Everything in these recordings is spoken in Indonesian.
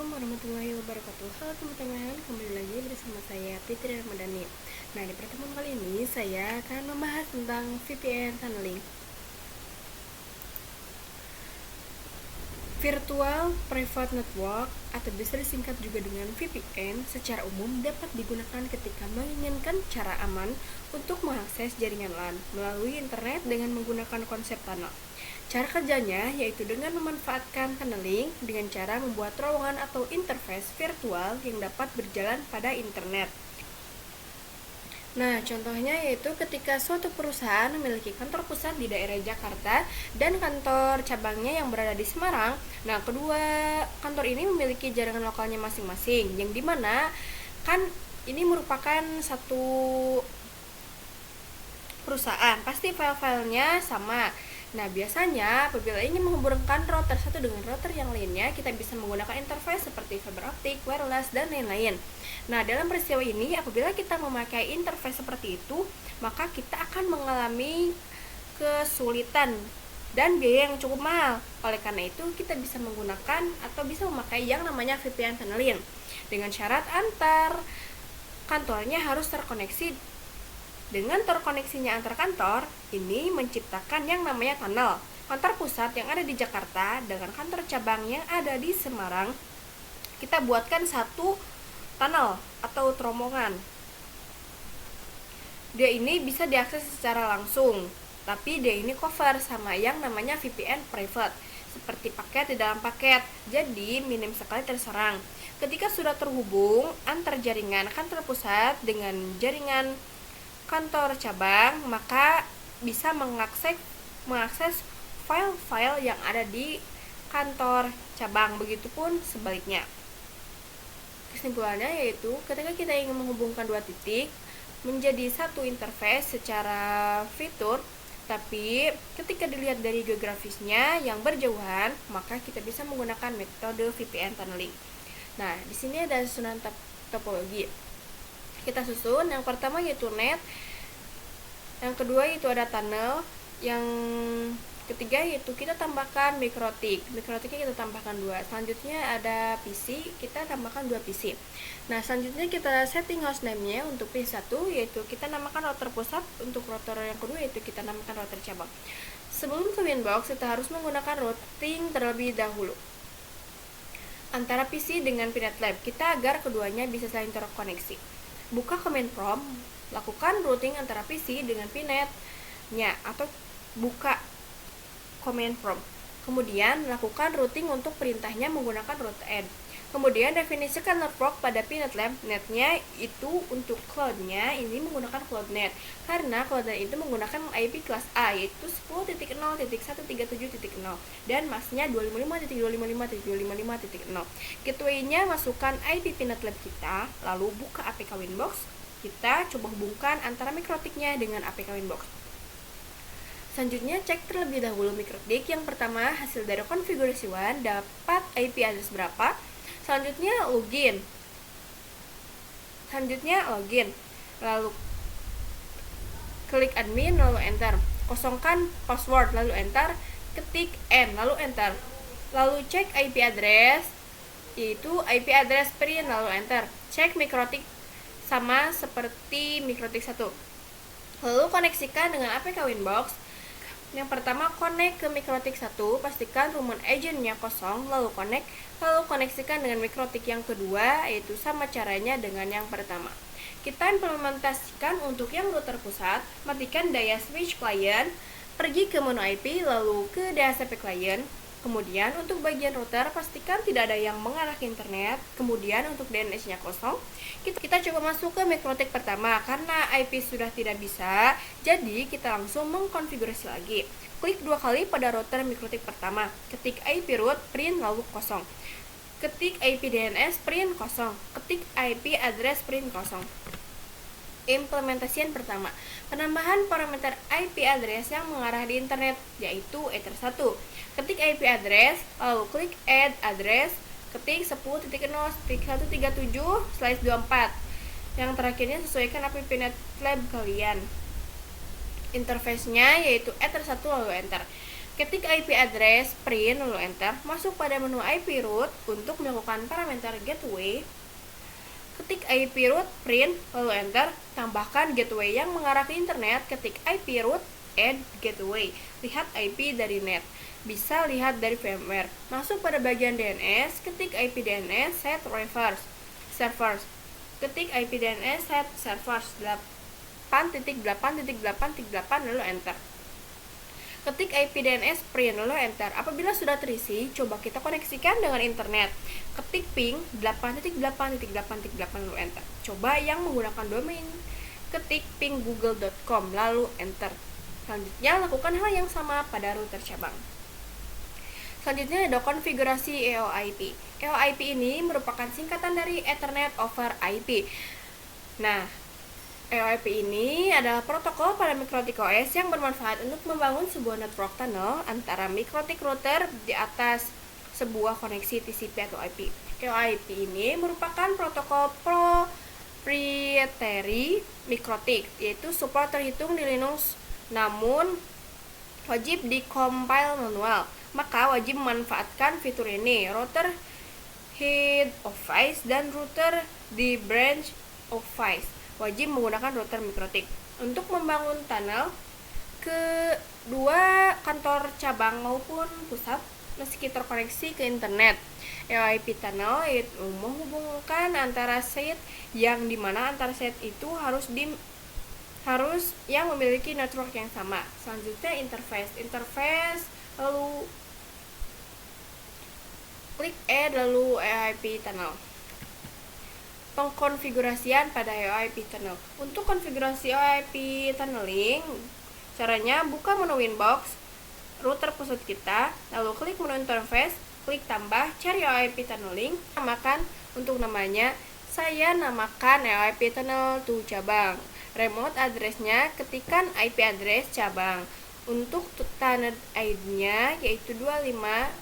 Assalamualaikum warahmatullahi wabarakatuh. Halo teman-teman, kembali lagi bersama saya Fitri Ramadhani. Nah, di pertemuan kali ini saya akan membahas tentang VPN tunneling. Virtual Private Network atau bisa disingkat juga dengan VPN secara umum dapat digunakan ketika menginginkan cara aman untuk mengakses jaringan LAN melalui internet dengan menggunakan konsep tunnel. Cara kerjanya yaitu dengan memanfaatkan tunneling dengan cara membuat terowongan atau interface virtual yang dapat berjalan pada internet. Nah, contohnya yaitu ketika suatu perusahaan memiliki kantor pusat di daerah Jakarta dan kantor cabangnya yang berada di Semarang. Nah, kedua kantor ini memiliki jaringan lokalnya masing-masing, yang dimana kan ini merupakan satu perusahaan, pasti file-filenya sama. Nah, biasanya apabila ingin menghubungkan router satu dengan router yang lainnya, kita bisa menggunakan interface seperti fiber optik, wireless, dan lain-lain. Nah, dalam peristiwa ini, apabila kita memakai interface seperti itu, maka kita akan mengalami kesulitan dan biaya yang cukup mahal. Oleh karena itu, kita bisa menggunakan atau bisa memakai yang namanya VPN tunneling dengan syarat antar kantornya harus terkoneksi. Dengan terkoneksinya antar kantor, ini menciptakan yang namanya tunnel. Kantor pusat yang ada di Jakarta dengan kantor cabang yang ada di Semarang, kita buatkan satu tunnel atau terowongan. Dia ini bisa diakses secara langsung, tapi dia ini cover sama yang namanya VPN private, seperti paket di dalam paket, jadi minim sekali terserang. Ketika sudah terhubung antar jaringan kantor pusat dengan jaringan kantor cabang, maka bisa mengakses file-file yang ada di kantor cabang, begitupun sebaliknya. Kesimpulannya yaitu ketika kita ingin menghubungkan dua titik menjadi satu interface secara fitur, tapi ketika dilihat dari geografisnya yang berjauhan, maka kita bisa menggunakan metode VPN tunneling. Nah, di sini ada susunan topologi. Kita susun, yang pertama yaitu net, yang kedua yaitu ada tunnel, yang ketiga yaitu kita tambahkan mikrotik. Mikrotiknya kita tambahkan 2. Selanjutnya ada PC, kita tambahkan 2 PC. Nah, selanjutnya kita setting hostname-nya untuk PC1 yaitu kita namakan router pusat, untuk router yang kedua yaitu kita namakan router cabang. Sebelum ke Winbox, kita harus menggunakan routing terlebih dahulu antara PC dengan Pinet Lab kita agar keduanya bisa saling terkoneksi. Buka command prompt, lakukan routing antara PC dengan Pinet-nya atau buka command prompt. Kemudian lakukan routing untuk perintahnya menggunakan route add. Kemudian definisikan network pada Pinet Lab. Netnya itu untuk cloud-nya ini menggunakan cloudnet, karena cloudnet itu menggunakan IP kelas A yaitu 10.0.137.0 dan masnya 255.255.255.0. Gateway-nya masukkan IP Pinet Lab kita, lalu buka APK Winbox. Kita coba hubungkan antara mikrotiknya dengan APK Winbox. Selanjutnya cek terlebih dahulu mikrotik. Yang pertama, hasil dari konfigurasi WAN dapat IP address berapa. Selanjutnya login, lalu klik admin lalu enter, kosongkan password lalu enter, ketik N lalu enter, lalu cek IP address yaitu IP address print lalu enter, cek mikrotik sama seperti mikrotik 1, lalu koneksikan dengan APK Winbox. Yang pertama, connect ke mikrotik 1, pastikan rumun agentnya kosong, lalu koneksikan dengan mikrotik yang kedua, yaitu sama caranya dengan yang pertama. Kita implementasikan untuk yang router pusat, matikan daya switch client, pergi ke menu IP, lalu ke DHCP client. Kemudian untuk bagian router, pastikan tidak ada yang mengarah ke internet. Kemudian untuk DNS-nya kosong, kita coba masuk ke mikrotik pertama. Karena IP sudah tidak bisa, jadi kita langsung mengkonfigurasi lagi. Klik 2 kali pada router mikrotik pertama, ketik IP root, print lalu kosong, ketik IP DNS, print kosong, ketik IP address, print kosong. Implementasian pertama, penambahan parameter IP address yang mengarah di internet, yaitu Ether 1. Ketik IP address, lalu klik add address, ketik 10.137/24. Yang terakhirnya sesuaikan IP Pinet Lab kalian. Interface-nya yaitu Ether 1 lalu enter. Ketik IP address, print, lalu enter. Masuk pada menu IP root untuk melakukan parameter gateway. Ketik IP root, print, lalu enter. Tambahkan gateway yang mengarah ke internet. Ketik IP root, add gateway. Lihat IP dari net. Bisa lihat dari firmware. Masuk pada bagian DNS. Ketik IP DNS, set servers. Ketik IP DNS, set servers 8.8.8.8 lalu enter. Ketik IP DNS print lalu enter. Apabila sudah terisi, coba kita koneksikan dengan internet. Ketik ping 8.8.8.8 lalu enter. Coba yang menggunakan domain. Ketik ping google.com lalu enter. Selanjutnya lakukan hal yang sama pada router cabang. Selanjutnya ada konfigurasi EOIP. EOIP ini merupakan singkatan dari Ethernet over IP. Nah, EOIP ini adalah protokol pada Mikrotik OS yang bermanfaat untuk membangun sebuah network tunnel antara Mikrotik router di atas sebuah koneksi TCP atau IP. EOIP ini merupakan protokol proprietary Mikrotik, yaitu support terhitung di Linux, namun wajib di-compile manual. Maka wajib memanfaatkan fitur ini, router head of phase dan router di branch of phase. Wajib menggunakan router Mikrotik. Untuk membangun tunnel ke dua kantor cabang maupun pusat meski terkoneksi ke internet. EOIP tunnel itu menghubungkan antara set yang dimana antara set itu harus yang memiliki network yang sama. Selanjutnya interface lalu klik add lalu EOIP tunnel. Pengkonfigurasian pada EOIP tunnel. Untuk konfigurasi EOIP tunneling, caranya buka menu Winbox, router pusat kita, lalu klik menu interface, klik tambah, cari EOIP tunneling, untuk namanya, saya namakan EOIP tunnel to cabang. Remote address-nya ketikkan IP address cabang. Untuk tunnel ID-nya yaitu 25,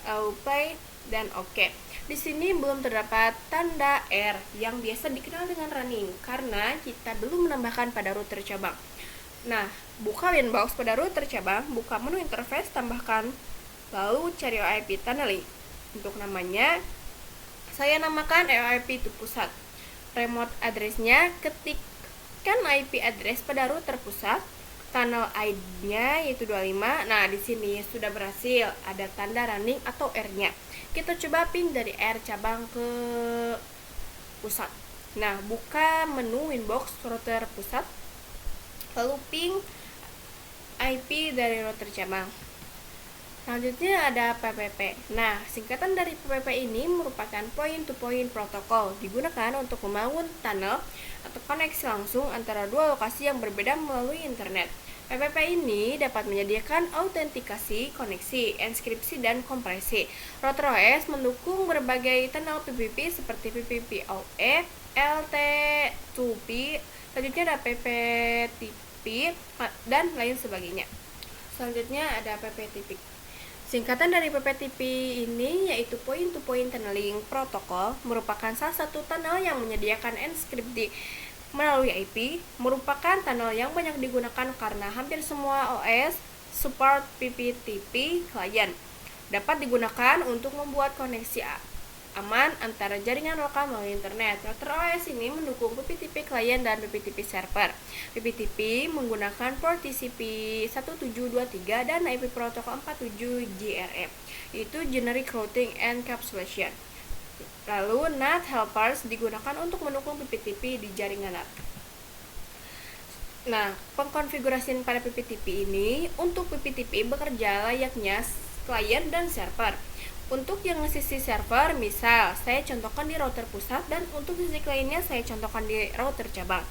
lalu play dan OK. Di sini belum terdapat tanda R yang biasa dikenal dengan running karena kita belum menambahkan pada router cabang. Nah, buka Winbox pada router cabang, buka menu interface, tambahkan, lalu cari EOIP tunneling. Untuk namanya, saya namakan EOIP to pusat. Remote address-nya ketikkan IP address pada router pusat. Tunnel ID-nya yaitu 25. Nah, di sini sudah berhasil ada tanda running atau R-nya. Kita coba ping dari R cabang ke pusat. Nah, buka menu Winbox router pusat, lalu ping IP dari router cabang. Selanjutnya ada PPP. Nah, singkatan dari PPP ini merupakan point-to-point protocol, digunakan untuk membangun tunnel atau koneksi langsung antara dua lokasi yang berbeda melalui internet. PPP ini dapat menyediakan autentikasi, koneksi, enskripsi, dan kompresi. Router OS mendukung berbagai tunnel PPP seperti PPPoE, LT2P, selanjutnya ada PPTP, dan lain sebagainya. Selanjutnya ada PPTP. Singkatan dari PPTP ini yaitu Point-to-Point Tunneling Protocol, merupakan salah satu tunnel yang menyediakan enskripsi melalui IP, merupakan tunnel yang banyak digunakan karena hampir semua OS support PPTP client. Dapat digunakan untuk membuat koneksi aman antara jaringan lokal melalui internet. Router OS ini mendukung PPTP client dan PPTP server. PPTP menggunakan port TCP 1723 dan IP protokol 47 GRE, yaitu Generic Routing Encapsulation. Lalu NAT helpers digunakan untuk mendukung PPTP di jaringan NAT. Nah, pengkonfigurasian pada PPTP ini untuk PPTP bekerja layaknya klien dan server. Untuk yang sisi server, misal saya contohkan di router pusat, dan untuk sisi kliennya saya contohkan di router cabang.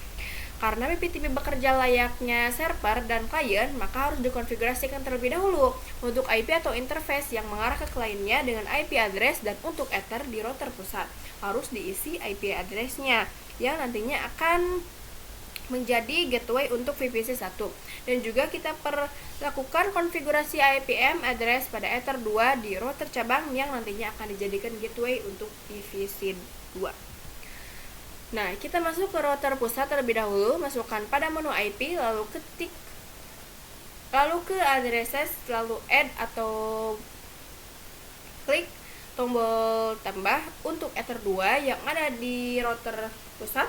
Karena PPTP bekerja layaknya server dan klien, maka harus dikonfigurasikan terlebih dahulu untuk IP atau interface yang mengarah ke kliennya dengan IP address, dan untuk Ether di router pusat harus diisi IP address-nya yang nantinya akan menjadi gateway untuk VPC 1. Dan juga kita lakukan konfigurasi IPM address pada Ether 2 di router cabang yang nantinya akan dijadikan gateway untuk VPC 2. Nah, kita masuk ke router pusat terlebih dahulu, masukkan pada menu IP, lalu ketik lalu ke addresses, lalu add atau klik tombol tambah untuk Ether 2 yang ada di router pusat.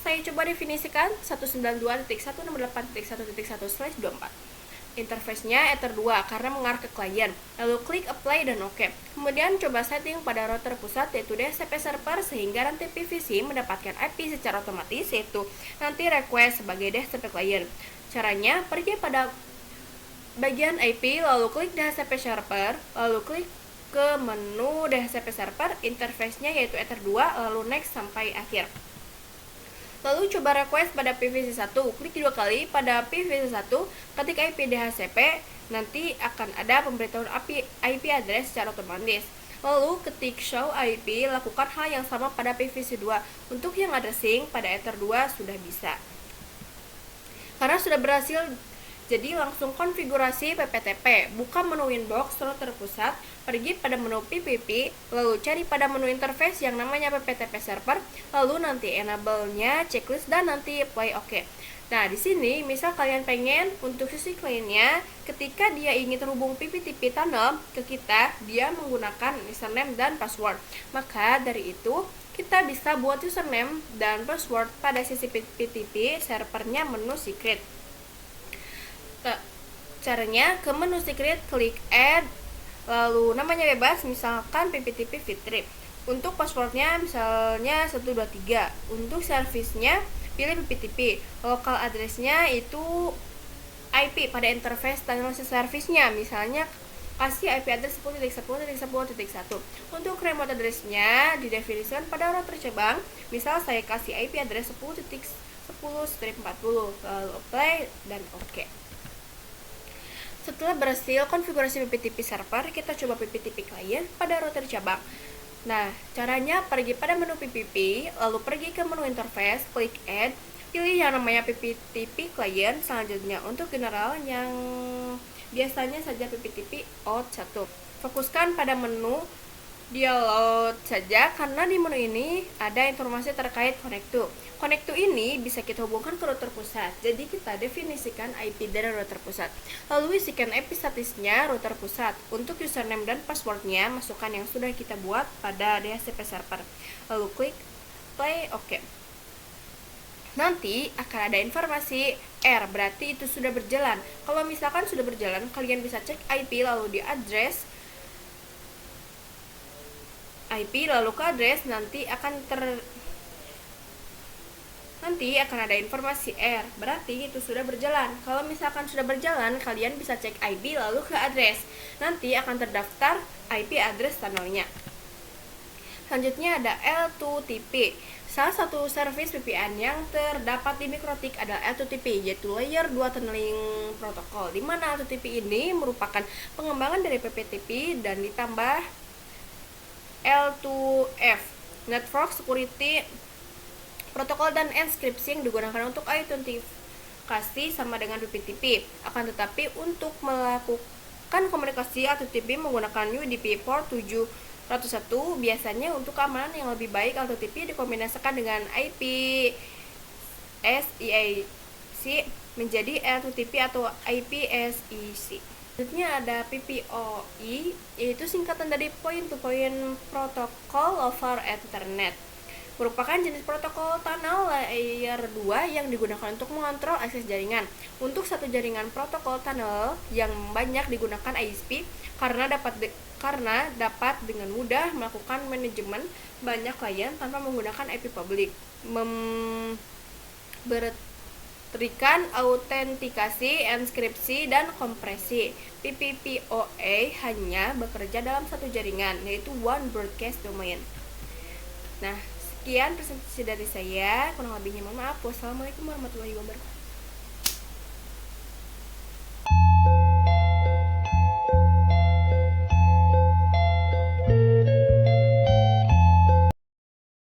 Saya coba definisikan 192.168.1.1/24. Interface-nya Ether 2 karena mengarah ke klien. Lalu klik apply dan OK. Kemudian coba setting pada router pusat yaitu DHCP server sehingga nanti PVC mendapatkan IP secara otomatis, yaitu nanti request sebagai DHCP client. Caranya, pergi pada bagian IP, lalu klik DHCP server, lalu klik ke menu DHCP server, interface-nya yaitu Ether 2, lalu next sampai akhir. Lalu coba request pada PVC1, klik 2 kali pada PVC1, ketik IP DHCP, nanti akan ada pemberitahuan IP address secara otomatis. Lalu ketik show IP, lakukan hal yang sama pada PVC2. Untuk yang addressing pada Ether 2 sudah bisa. Karena sudah berhasil, jadi langsung konfigurasi PPTP, buka menu inbox router pusat, pergi pada menu PPP, lalu cari pada menu interface yang namanya PPTP server, lalu nanti enable-nya checklist dan nanti apply OK. Nah, di sini misal kalian pengen untuk sisi kliennya ketika dia ingin terhubung PPTP tunnel ke kita, dia menggunakan username dan password. Maka dari itu kita bisa buat username dan password pada sisi PPTP servernya menu secret. Caranya ke menu secret, klik add, lalu namanya bebas, misalkan PPTP Fitri. Untuk passwordnya misalnya 123. Untuk service-nya pilih PPTP. Local address-nya itu IP pada interface tunnel service-nya, misalnya kasih IP address 10.10.10.1. Untuk remote address-nya didefinisikan pada router cabang, misal saya kasih IP address 10.10.10/40, lalu apply dan OK. Setelah berhasil konfigurasi PPTP server, kita coba PPTP client pada router cabang. Nah, caranya pergi pada menu PPP, lalu pergi ke menu interface, klik add, pilih yang namanya PPTP client. Selanjutnya untuk general yang biasanya saja PPTP out 1. Fokuskan pada menu dialog saja karena di menu ini ada informasi terkait connect-to. Connect-to ini bisa kita hubungkan ke router pusat. Jadi kita definisikan IP dari router pusat. Lalu isikan IP statusnya router pusat. Untuk username dan passwordnya masukkan yang sudah kita buat pada DHCP server. Lalu klik play OK. Nanti akan ada informasi R, berarti itu sudah berjalan. Kalau misalkan sudah berjalan, kalian bisa cek IP lalu di address IP lalu ke address, nanti akan ada informasi R, berarti itu sudah berjalan. Kalau misalkan sudah berjalan, kalian bisa cek IP lalu ke address, nanti akan terdaftar IP address tunnelnya. Selanjutnya ada L2TP. Salah satu service VPN yang terdapat di MikroTik adalah L2TP, yaitu Layer 2 Tunneling Protocol, di mana L2TP ini merupakan pengembangan dari PPTP dan ditambah L2F, Network Security Protokol dan Encryption digunakan untuk autentikasi sama dengan PPTP. Akan tetapi untuk melakukan komunikasi L2TP menggunakan UDP port 701, biasanya untuk keamanan yang lebih baik L2TP dikombinasikan dengan IP SEIC menjadi L2TP atau IPsec. Selanjutnya ada PPOE, yaitu singkatan dari Point to Point Protocol over Ethernet. Merupakan jenis protokol tunnel layer 2 yang digunakan untuk mengontrol akses jaringan. Untuk satu jaringan protokol tunnel yang banyak digunakan ISP karena dapat dengan mudah melakukan manajemen banyak klien tanpa menggunakan IP publik. Berikan autentikasi, enskripsi, dan kompresi. PPPoE hanya bekerja dalam satu jaringan, yaitu One Broadcast Domain. Nah, sekian presentasi dari saya. Kurang lebihnya mohon maaf. Wassalamualaikum warahmatullahi wabarakatuh.